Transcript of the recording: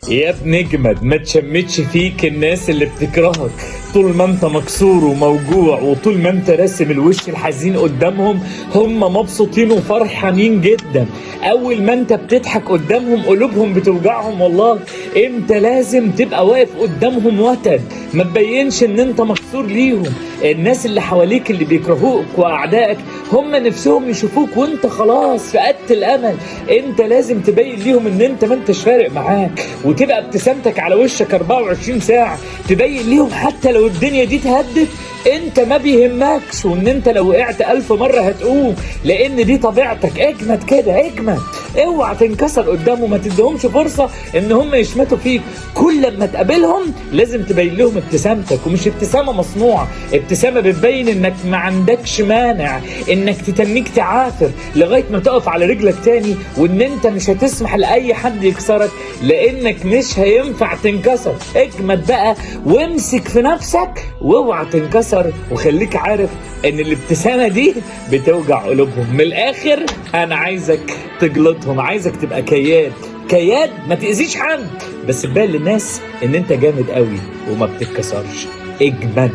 يا ابن اجمد، ما تشمتش فيك الناس اللي بتكرهك. طول ما انت مكسور وموجوع وطول ما انت راسم الوش الحزين قدامهم، هم مبسوطين وفرحانين جدا. اول ما انت بتضحك قدامهم قلوبهم بتوجعهم والله. انت لازم تبقى واقف قدامهم وتد، ما تبينش ان انت مكسور ليهم. الناس اللي حواليك اللي بيكرهوك واعدائك هم نفسهم يشوفوك وانت خلاص فقدت الامل. انت لازم تبين ليهم ان انت ما انتش فارق معاك، وتبقى ابتسامتك على وشك 24 ساعة. تبين ليهم حتى لو الدنيا دي تهدت انت ما بيهمكش، وان انت لو وقعت 1000 مرة هتقوم، لان دي طبيعتك. اجمد كده، اجمد. اوعى تنكسر قدامهم، ما تديهمش فرصة ان هم يشمتوا فيك. كل ما تقابلهم لازم تبين لهم ابتسامتك، ومش ابتسامة مصنوعة، ابتسامة بتبين انك ما عندكش مانع انك تتنيك تعافر لغاية ما تقف على رجلك تاني، وان انت مش هتسمح لاي حد يكسرك لانك مش هينفع تنكسر. اجمد بقى وامسك في نفسك واوعى تنكسر، وخليك عارف ان الابتسامة دي بتوجع قلوبهم. من الاخر انا عايزك تجلطهم، عايزك تبقى كياد. كياد ما تأذيش حد، بس تبين للناس ان انت جامد قوي وما بتتكسرش. اجمد.